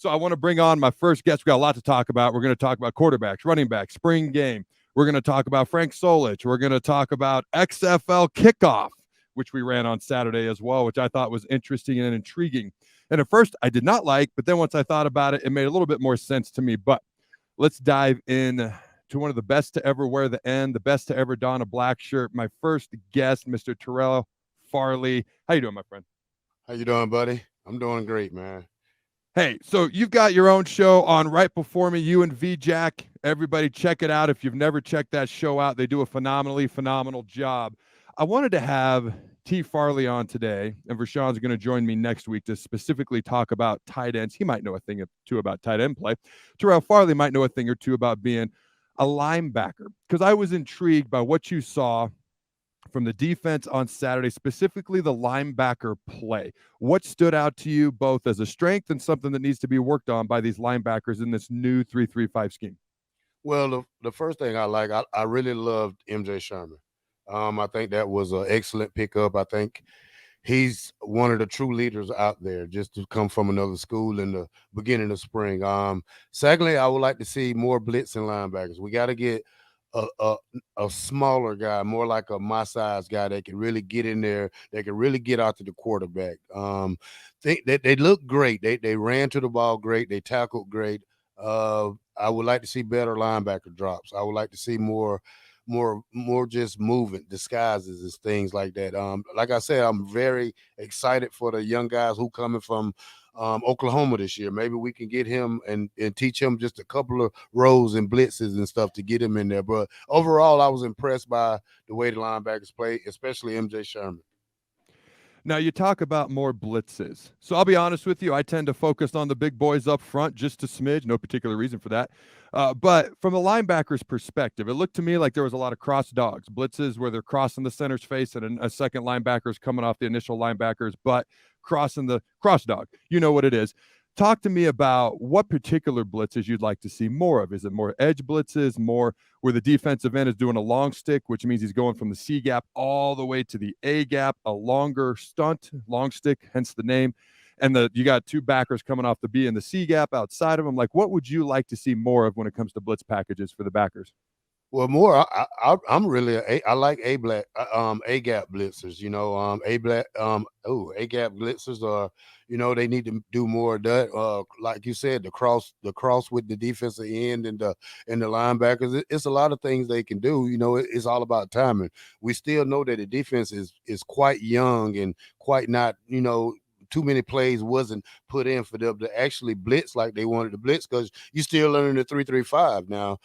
So I want to bring on my first guest. We got a lot to talk about. We're going to talk about quarterbacks, running backs, spring game. We're going to talk about Frank Solich. We're going to talk about XFL kickoff, which we ran on Saturday as well, which I thought was interesting and intriguing. And at first I did not like, but then once I thought about it, it made a little bit more sense to me. But let's dive in to one of the best to ever wear the N, the best to ever don a black shirt. My first guest, Mr. Terrell Farley. How you doing, my friend? How you doing, buddy? I'm doing great, man. Hey, so you've got your own show on right before me, you and V-Jack. Everybody check it out. If you've never checked that show out, they do a phenomenal job. I wanted to have T. Farley on today, and Vershawn's going to join me next week to specifically talk about tight ends. He might know a thing or two about tight end play. Terrell Farley might know a thing or two about being a linebacker, because I was intrigued by what you saw from the defense on Saturday, specifically the linebacker play. What stood out to you both as a strength and something that needs to be worked on by these linebackers in this new 3-3-5 scheme? Well, the first thing I really loved MJ Sherman. I think that was an excellent pickup. I think he's one of the true leaders out there, just to come from another school in the beginning of spring. Secondly, I would like to see more blitzing linebackers. We got to get a, a a smaller guy, more like a my size guy that can really get in there, that can really get out to the quarterback. Think that they look great. They ran to the ball great. They tackled great. I would like to see better linebacker drops. I would like to see more just movement, disguises and things like that. Like I said, I'm very excited for the young guys who coming from Oklahoma this year. Maybe we can get him and teach him just a couple of rows and blitzes and stuff to get him in there. But overall, I was impressed by the way the linebackers played, especially MJ Sherman. Now, you talk about more blitzes. So I'll be honest with you, I tend to focus on the big boys up front, just a smidge, no particular reason for that. But from the linebacker's perspective, it looked to me like there was a lot of cross dogs, blitzes where they're crossing the center's face and a second linebacker's coming off the initial linebacker's butt, crossing the cross dog. You know what it is. Talk to me about what particular blitzes you'd like to see more of. Is it more edge blitzes, more where the defensive end is doing a long stick, which means he's going from the C gap all the way to the A gap, a longer stunt, long stick, hence the name. And you got two backers coming off the B and the C gap outside of them. Like, what would you like to see more of when it comes to blitz packages for the backers? Well, more. I'm really I like A gap blitzers. A gap blitzers are, they need to do more of that. Like you said, the cross with the defensive end and the linebackers. It's a lot of things they can do. It's all about timing. We still know that the defense is quite young and quite not. Too many plays wasn't put in for them to actually blitz like they wanted to blitz, because you still learning the 3-3-5 now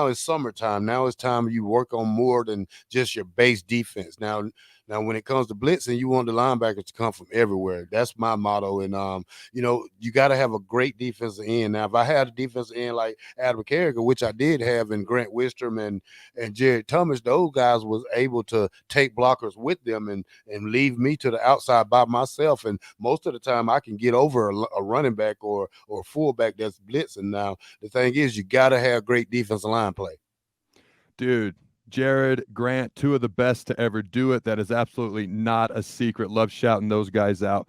it's summertime. Now it's time you work on more than just your base defense. Now when it comes to blitzing, you want the linebackers to come from everywhere. That's my motto. And you got to have a great defensive end. Now, if I had a defensive end like Adam Carriker, which I did have, in Grant Wistrom and Jared Thomas, those guys was able to take blockers with them and leave me to the outside by myself. And most of the time I can get over a running back or a fullback that's blitzing. Now, the thing is, you got to have great defensive line play. Dude, Jared, Grant, two of the best to ever do it. That is absolutely not a secret. Love shouting those guys out,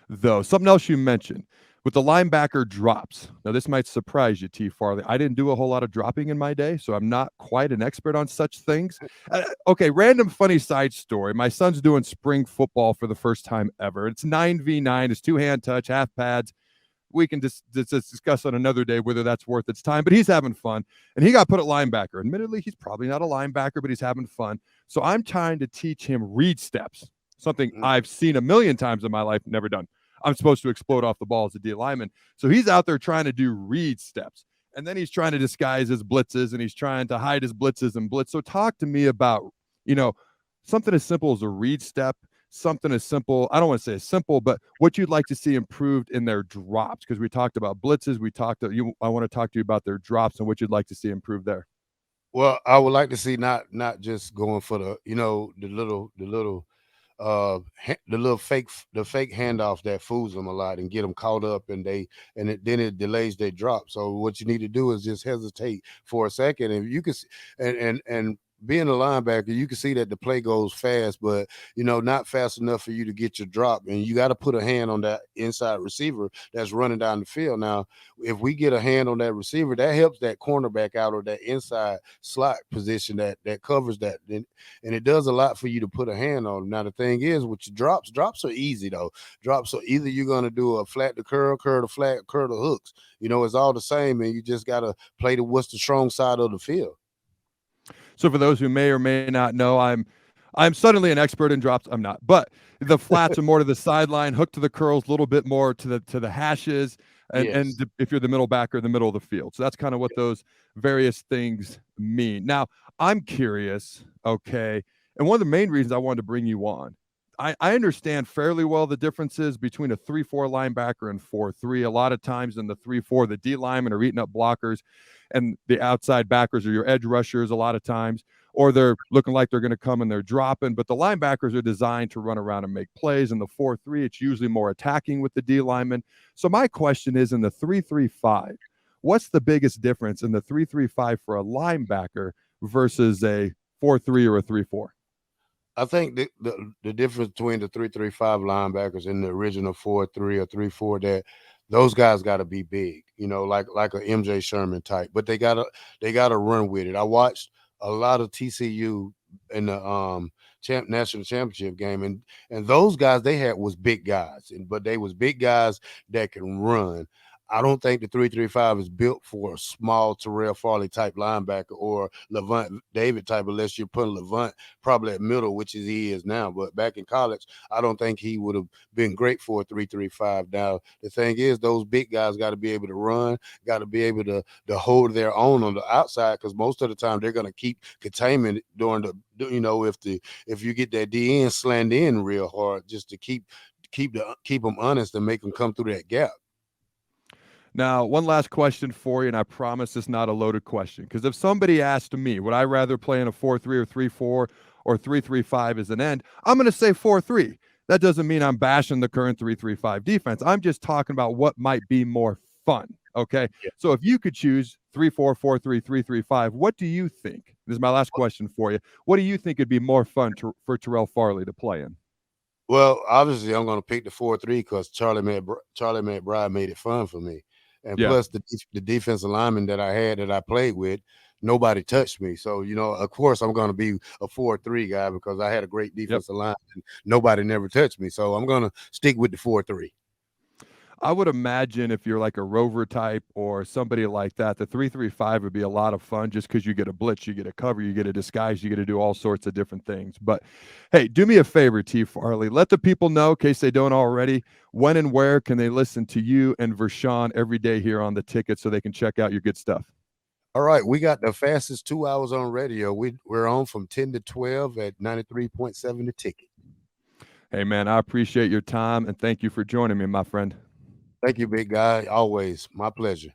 though. Something else you mentioned with the linebacker drops. Now, this might surprise you, T. Farley. I didn't do a whole lot of dropping in my day, so I'm not quite an expert on such things. Okay, random funny side story. My son's doing spring football for the first time ever. It's 9v9. It's two-hand touch, half pads. We can just discuss on another day whether that's worth its time, but he's having fun. And he got put at linebacker. Admittedly, he's probably not a linebacker, but he's having fun. So I'm trying to teach him read steps, something I've seen a million times in my life, never done. I'm supposed to explode off the ball as a D lineman. So he's out there trying to do read steps. And then he's trying to disguise his blitzes, and he's trying to hide his blitzes and blitz. So talk to me about, something as simple as a read step, something as simple, I don't want to say as simple, but what you'd like to see improved in their drops, because we talked about blitzes. I want to talk to you about their drops and what you'd like to see improved there. Well, I would like to see not just going for the fake handoffs that fools them a lot and get them caught up, and then it delays their drop. So what you need to do is just hesitate for a second, and you can and being a linebacker, you can see that the play goes fast, but not fast enough for you to get your drop. And you got to put a hand on that inside receiver that's running down the field. Now, if we get a hand on that receiver, that helps that cornerback out or that inside slot position that covers that. And it does a lot for you to put a hand on. Now, the thing is, with your drops are easy though. Drops are either you're gonna do a flat to curl, curl to flat, curl to hooks. It's all the same, and you just gotta play what's the strong side of the field. So for those who may or may not know, I'm suddenly an expert in drops. I'm not, but the flats are more to the sideline, hook to the curls, a little bit more to the hashes, and Yes. if you're the middle backer, the middle of the field. So that's kind of what those various things mean. Now, I'm curious, okay, and one of the main reasons I wanted to bring you on, I understand fairly well the differences between a 3-4 linebacker and 4-3. A lot of times in the 3-4, the D linemen are eating up blockers, and the outside backers are your edge rushers a lot of times, or they're looking like they're going to come and they're dropping. But the linebackers are designed to run around and make plays. In the 4-3, it's usually more attacking with the D linemen. So my question is, in the 3-3-5, what's the biggest difference in the 3-3-5 for a linebacker versus a 4-3 or a 3-4? I think the difference between the 3-3-5 linebackers and the original 4-3 or 3-4, that those guys got to be big, like a MJ Sherman type, but they gotta run with it. I watched a lot of TCU in the national championship game, and those guys they had was big guys, but they was big guys that can run. I don't think the 3-3-5 is built for a small Terrell Farley type linebacker or Levant David type, unless you're putting Levant probably at middle, which he is now. But back in college, I don't think he would have been great for a 3-3-5. Now, the thing is, those big guys got to be able to run, got to be able to hold their own on the outside, because most of the time they're going to keep containment during if you get that DN slant in real hard, just to keep them honest and make them come through that gap. Now, one last question for you, and I promise it's not a loaded question. Because if somebody asked me, would I rather play in a 4-3 or 3-4 or 3-3-5 as an end, I'm going to say 4-3. That doesn't mean I'm bashing the current 3-3-5 defense. I'm just talking about what might be more fun. Okay. Yeah. So if you could choose 3-4, 4-3, 3-3-5, what do you think? This is my last question for you. What do you think would be more fun for Terrell Farley to play in? Well, obviously, I'm going to pick the 4-3 because Charlie McBride made it fun for me, and Yeah. plus the defensive lineman that I played with, nobody touched me. So of course, I'm going to be a 4-3 guy because I had a great Yep. defensive line and nobody never touched me. So I'm going to stick with the 4-3. I would imagine if you're like a rover type or somebody like that, the 3-3-5 would be a lot of fun just because you get a blitz, you get a cover, you get a disguise, you get to do all sorts of different things. But hey, do me a favor, T. Farley. Let the people know, in case they don't already, when and where can they listen to you and Vershawn every day here on the ticket so they can check out your good stuff? All right, we got the fastest 2 hours on radio. We're on from 10 to 12 at 93.7 the ticket. Hey, man, I appreciate your time and thank you for joining me, my friend. Thank you, big guy. Always my pleasure.